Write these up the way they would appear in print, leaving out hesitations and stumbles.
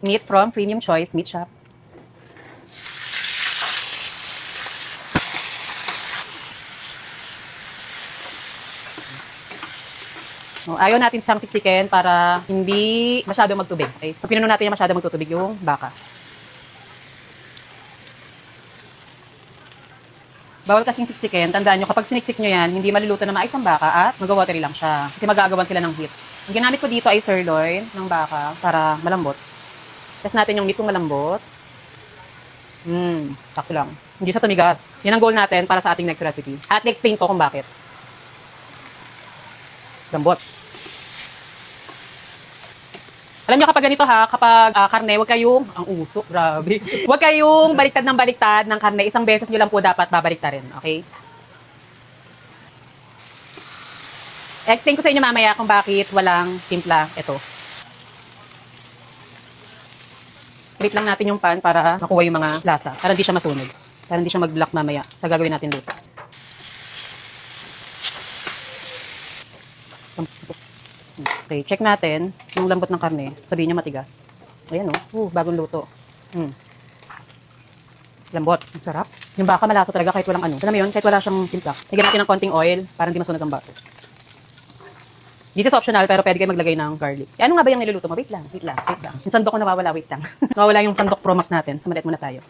Meat from Premium Choice Meat Shop. Ayaw natin siyang siksikin para hindi masyado magtubig. Okay? Pag pinuno natin yung masyado magtutubig yung baka. Bawal kasing siksikin. Tandaan nyo, kapag siniksik nyo yan, hindi maluluto na maayos ang baka at mag-watery lang siya. Kasi magagawan sila ng heat. Ang ginamit ko dito ay sirloin ng baka para malambot. Test natin yung meat kung malambot. Sakto lang. Hindi siya tumigas. Yan ang goal natin para sa ating next recipe. At i-explain ko kung bakit. Lambot. Alam niyo kapag ganito ha, kapag karne, huwag kayong, ang usok, grabe. Huwag kayong baliktad ng baliktad ng karne. Isang beses nyo lang po dapat babaliktarin, okay? I-explain ko sa inyo mamaya kung bakit walang timpla. Ito. Wait lang natin yung pan para makuha yung mga lasa. Para hindi siya masunog. Para hindi siya mag-block mamaya sa gagawin natin luto. Okay, check natin yung lambot ng karne. Sabihin niya matigas. Ayan o. Bagong luto. Lambot. Ang sarap. Yung baka malaso talaga kahit walang ano. Alam mo yun? Kahit wala siyang timpla. Lagyan natin ng konting oil para hindi masunog ang baka. This is optional pero pwede kayo maglagay ng garlic. Ano nga ba yung niluluto mo? Wait lang. Yung sandok ko nawawala. Wait lang. Nawawala yung sandok Pro Max natin. Sumalit muna tayo.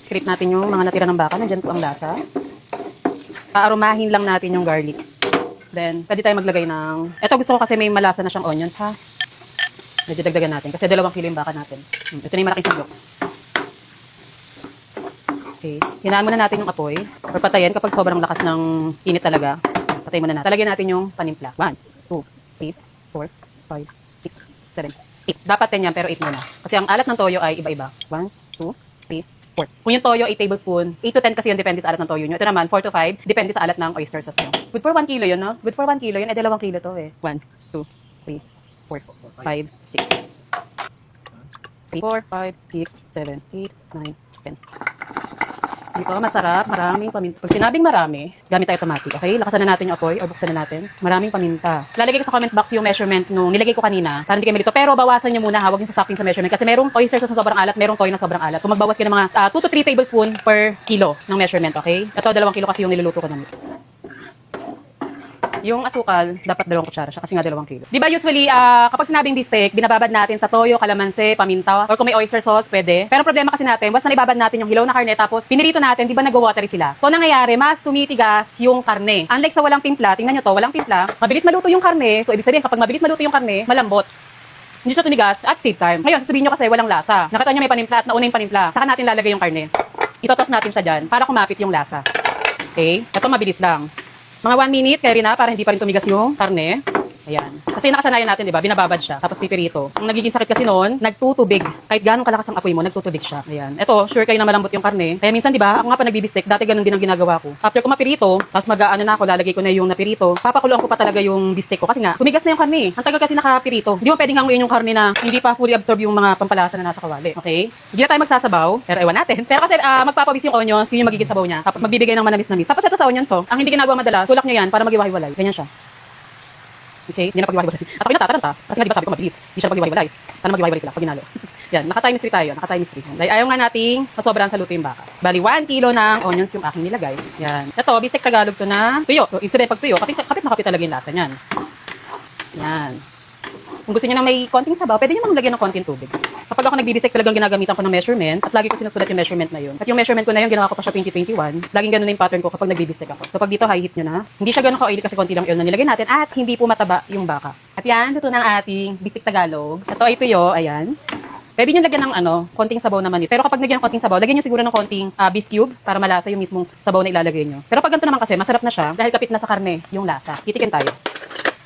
Script natin yung mga natira ng baka. Nandyan po ang lasa. Paaromahin lang natin yung garlic. Then, pwede tayo maglagay ng... Ito gusto ko kasi may malasa na siyang onions, ha? Medyo dagdagan natin. Kasi 2 kilo yung baka natin. Ito na yung malaking sandok. Okay. Hinaan muna natin yung apoy. Or patayin kapag sobrang lakas ng init talaga. Patay muna natin. Talagyan natin yung panimpla. 1, 2, 3, 4, 5, 6, 7, 8. Dapat 10 yan, pero 8 muna. Kasi ang alat ng toyo ay iba-iba. 1, 2, 3, 4. Kung yung toyo, 8 tablespoon. 8 to 10 kasi yun, depende sa alat ng toyo nyo. Ito naman, 4 to 5, depende sa alat ng oyster sauce nyo. Good for 1 kilo yun, no? Good for 1 kilo yun. 2 kilo to eh. 1, 2, 3, 4, 5, 6. 3, 4, 5, 6, 7, 8, 9, 10. Dito, masarap. Maraming paminta. Pag sinabing marami, gamit tayo automatic. Okay? Lakasan na natin yung apoy o buksan na natin. Maraming paminta. Lalagay ko sa comment box yung measurement nung nilagay ko kanina. Para hindi kayo malito. Pero bawasan nyo muna ha. Huwag nyo sasakting sa measurement. Kasi merong oyster sauce na sobrang alat, merong toyo na sobrang alat. Kung magbawas kayo ng mga 2 to 3 tablespoon per kilo ng measurement. Okay? Ito, 2 kilo kasi yung niluluto ko na nito. Yung asukal, dapat 2 kutsara siya kasi nga 2 kilo. Di ba usually, kapag sinabing beefsteak, binababad natin sa toyo, kalamansi, paminta, or kung may oyster sauce, pwede. Pero problema kasi natin, once na ibabad natin yung hilaw na karne, tapos pinirito natin, di ba nag-watery sila? So, nangyayari, mas tumitigas yung karne. Unlike sa walang timpla, tingnan nyo to, walang timpla, mabilis maluto yung karne. So, ibig sabihin, kapag mabilis maluto yung karne, malambot. Hindi siya tumigas at save time. Ngayon, sasabihin nyo kasi walang lasa. Nakita nyo may panimpla at nauna yung panimpla. Saka natin lalagay yung karne. Itotos natin siya dyan para kumapit yung lasa. Okay? Ito mabilis lang. Mga 1 minute, kaya rin na, para hindi pa rin tumigas yung karne. Ayan. Kasi nakasanayan natin, di ba? Binababad siya, tapos pipirito. Ang nagiging sakit kasi noon, nagtutubig. Kahit gano'ng kalakas ang apoy mo, nagtutubig siya. Ayan. Ito, sure kayo na malambot yung karne. Kaya minsan, di ba? Ako nga pa nagbibistek, dati ganun din ang ginagawa ko. After ko mapirito, tapos mag-ano na ako, lalagay ko na yung napirito. Papakuluan ko pa talaga yung bistek ko. Kasi nga, tumigas na yung karne. Ang tagal kasi nakapirito. Hindi mo pwedeng hanguin yung karne na hindi pa fully absorb yung mga pampalasa na nasa kawali. Okay? Hindi na tayo magsasabaw, pero ewan natin. Pero kasi magpapawis yung onions, yun yung magiging sabaw niya. Tapos magbibigay ng manamis-namis. Tapos ito sa onions, so, ang hindi ginagawa madalas, sulak nyo yan para magiwahiwalay. Ganyan siya. Okay, hindi na paghiwa-hiwalay. At ako'y natataranta. Kasi nga diba sabi ko mabilis. Hindi siya na paghiwa-hiwalay. Sana maghiwa-hiwalay sila pag ginalo. Yan, naka-times 3 tayo. Naka-times 3. Dahil ayaw nga nating masobrahan sa luto yung baka. Bali, 1 kilo ng onions yung aking nilagay. Yan. Ito, bistek Tagalog to na tuyo. So, ibig sabihin pag tuyo, kapit na kapit talaga yung lasa niyan. Yan. Kung gusto niyo na may konting sabaw, pwede niyo maglagyan ng konting tubig. Kapag ako nagbibistek, talagang ginagamitan ko ng measurement at lagi ko sinusulat yung measurement na yun. At yung measurement ko na yun, ginawa ko pa siya 2021. Laging ganun na yung pattern ko kapag nagbibistek ako. So pag dito high heat nyo na, hindi siya ganun ka-oily kasi konti lang oil na nilagay natin at hindi po mataba yung baka. At yan, luto ng ating bistek Tagalog. Ito ay tuyo, ayan. Pwede nyo lagyan ng konting sabaw naman ito. Pero kapag lagyan ng konting sabaw, lagyan nyo siguro ng konting beef cube para malasa yung mismong sabaw na ilalagay nyo. Pero pag ganito naman kasi, masarap na siya dahil kapit na sa karne yung lasa. Titikin tayo.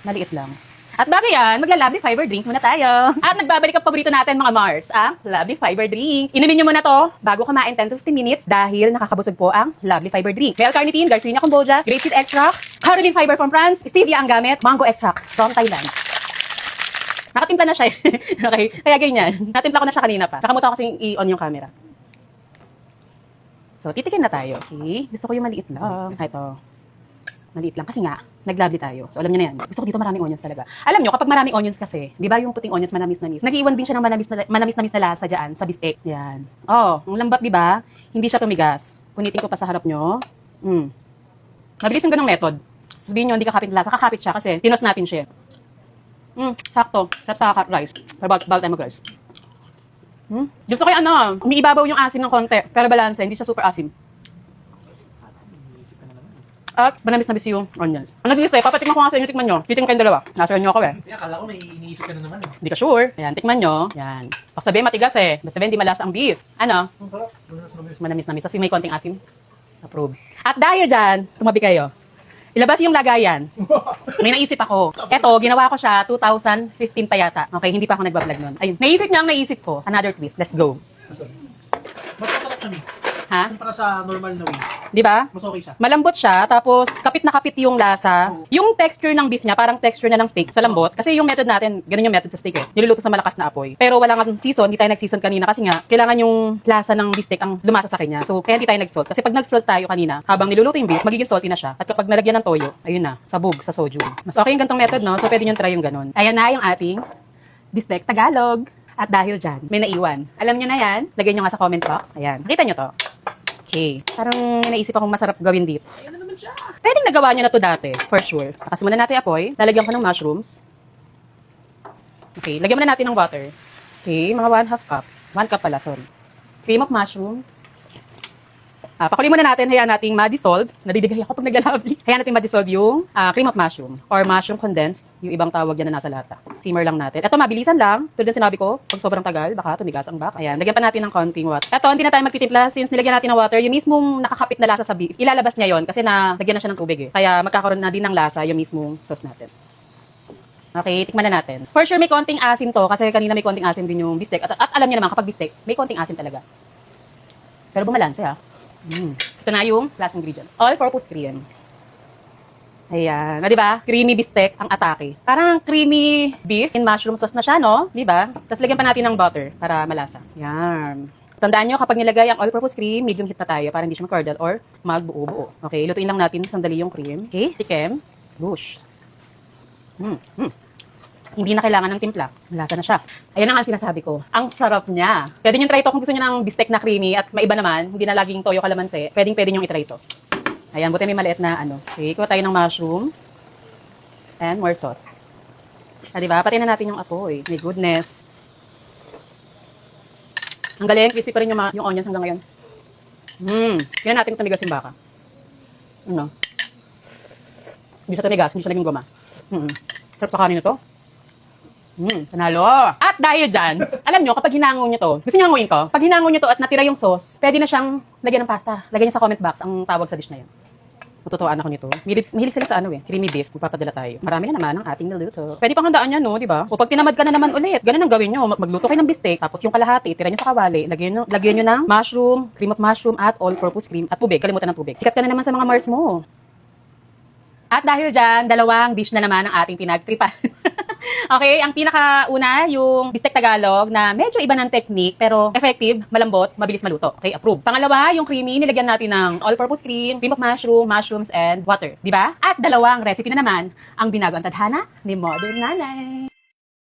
Maliit lang. At bago yan, magla-Lovely Fiber Drink muna tayo. At nagbabalik ang paborito natin mga Mars, Lovely Fiber Drink. Inumin nyo muna to bago kumain 10 to 15 minutes dahil nakakabusog po ang Lovely Fiber Drink. L-carnitine, Garcinia Cambogia, grapeseed extract, caroline fiber from France, stevia ang gamit, mango extract from Thailand. Nakatimpla na siya eh. Okay, kaya ganyan. Natimpla ko na siya kanina pa. Nakalimutan ko kasing i-on yung camera. So, titikin na tayo. Okay, gusto ko yung maliit lang. Ito. Maliit lang kasi nga, nag-lovely tayo. So alam niyo na yan. Gusto ko dito maraming onions talaga. Alam niyo, kapag maraming onions kasi, di ba yung puting onions manamis-namis? Nag-iwan din siya ng manamis-namis na lasa dyan sa bistek. Yan. Oh, ang lambat, di ba? Hindi siya tumigas. Punitin ko pa sa harap niyo. Mabilis yung ganong method. Sabihin niyo, hindi kakapit na lasa. Kakapit siya kasi tinos natin siya. Sakto. Sarap sa rice. About time mag-rice. Gusto ko yung umiibabaw yung asim ng konti. Pero balance, hindi siya super asim. At manamis-namis yung onions. Ang nag-iisip, papatikman ko nga sa inyo, tikman nyo. Titikman kayong dalawa. Nasa inyo ako eh. Kaya akala ko may iniisip ka na naman eh. Hindi ka sure. Ayan, tikman nyo. Yan. Pag sabihin matigas eh. Basta sabihin, hindi malasa ang beef. Ano? Ang sarap. Manamis-namis. Kasi may konting asim. Approve. At dahil dyan, tumabi kayo. Ilabas yung lagayan. May naisip ako. Eto, ginawa ko siya 2015 pa yata. Okay, hindi pa ako nagbablog nun. Ayun. Naisip niya ang naisip ko. Another twist. Let's go. Mas masarap siya, Mi. Ha? Kumpara sa normal na way. Di ba? Mas okay siya. Malambot siya, tapos kapit na kapit yung lasa. Yung texture ng beef niya, parang texture na ng steak sa lambot. Kasi yung method natin, ganun yung method sa steak eh. Niluluto sa malakas na apoy. Pero wala nga season, hindi tayo nag-season kanina kasi nga, kailangan yung lasa ng beef steak ang lumasa sa kanya. So, kaya hindi tayo nag-salt. Kasi pag nag-salt tayo kanina, habang niluluto yung beef, magiging salty na siya. At kapag nalagyan ng toyo, ayun na, sabog sa soju. Mas okay yung gantong method, no? So, pwede nyo try yung ganun. Ayan na yung ating beef steak Tagalog. At dahil dyan, may naiwan. Alam nyo na yan, lagyan nyo nga sa comment box. Ayan, nakita nyo to. Okay. Parang naisip akong masarap gawin dito. Ayan na naman siya. Pwedeng nagawa niyo na to dati, for sure. Takas muna natin apoy. Lalagyan ko ng mushrooms. Okay, lagyan muna natin ng water. Okay, mga 1/2 cup. 1 cup pala, sorry. Cream of mushroom. Pakuloyin muna natin, hayaan nating ma-dissolve. Nadidigay ako pag naglalabli. Hayaan natin ma-dissolve yung cream of mushroom or mushroom condensed, yung ibang tawag yan na nasa lata. Simmer lang natin. Ito, mabilisan lang. Tulad ng sinabi ko, pag sobrang tagal, baka tumigas ang bak. Ayan, lagyan pa natin ng konting water. Ito, hindi na tayo magtitimpla since nilagyan natin ng water. Yung mismong nakakapit na lasa sa beef, ilalabas niya yon kasi lagyan na siya ng tubig eh. Kaya magkakaroon na din ng lasa yung mismong sauce natin. Okay, tikman na natin. For sure, may konting asim to kasi kanina may konting asim din yung bistek. At alam niyo naman, kapag bistek, may konting asim talaga. Pero bumalanse ha. Ito na yung last ingredient. All-purpose cream. Ayan. O, diba? Creamy bistek ang atake. Parang creamy beef in mushroom sauce na siya, no? Diba? Tapos lagyan pa natin ng butter para malasa. Yan. Tandaan nyo, kapag nilagay ang all-purpose cream, medium heat na tayo para hindi siya mag-curdle or magbuo-buo. Okay, lutuin lang natin sandali yung cream. Okay, tikim. Whoosh. Hindi na kailangan ng timpla. Malasa na siya. Ayan ang sinasabi ko. Ang sarap niya. Pwede nyo try ito kung gusto nyo ng bistek na creamy at maiba naman, hindi na laging toyo kalamansi. Pwede nyo itry ito. Ayan, buti may maliit na Okay, kuha tayo ng mushroom. And more sauce. Diba? Patayin na natin yung apoy. My goodness. Ang galing. Crispy pa rin yung onions hanggang ngayon. Kaya natin tumigas yung baka. Hindi siya tumigas. Hindi siya naging goma. Sarap sa kanin na to. Panalo. At dahil dyan, alam nyo, kapag hinango nyo to, gusto nyo hanguin ko? Pag hinango nyo to at natira yung sauce, pwede na siyang lagyan ng pasta. Lagyan nyo sa comment box ang tawag sa dish na yan. Matutuwaan ako nito. Mahilig sila sa creamy beef. Magpapadala tayo. Marami na naman ang ating niluto. Pwede pang handaan yan, no? Diba? O pag tinamad ka na naman ulit, ganun ang gawin nyo. Magluto kayo ng bistek, tapos yung kalahati, tira nyo sa kawali, lagyan nyo ng mushroom, cream of mushroom, at all-purpose cream, at tubig. Kalimutan ng tubig. Sikat ka na naman sa mga Mars mo. At dahil dyan, dalawang dish na naman ang ating pinagtripan. Okay, ang pinakauna, yung bistek Tagalog na medyo iba ng technique pero effective, malambot, mabilis maluto. Okay, approve. Pangalawa, yung creamy, nilagyan natin ng all-purpose cream, cream of mushroom, mushrooms, and water. Diba? At dalawang recipe na naman ang binago ang tadhana ni Modern Nanay.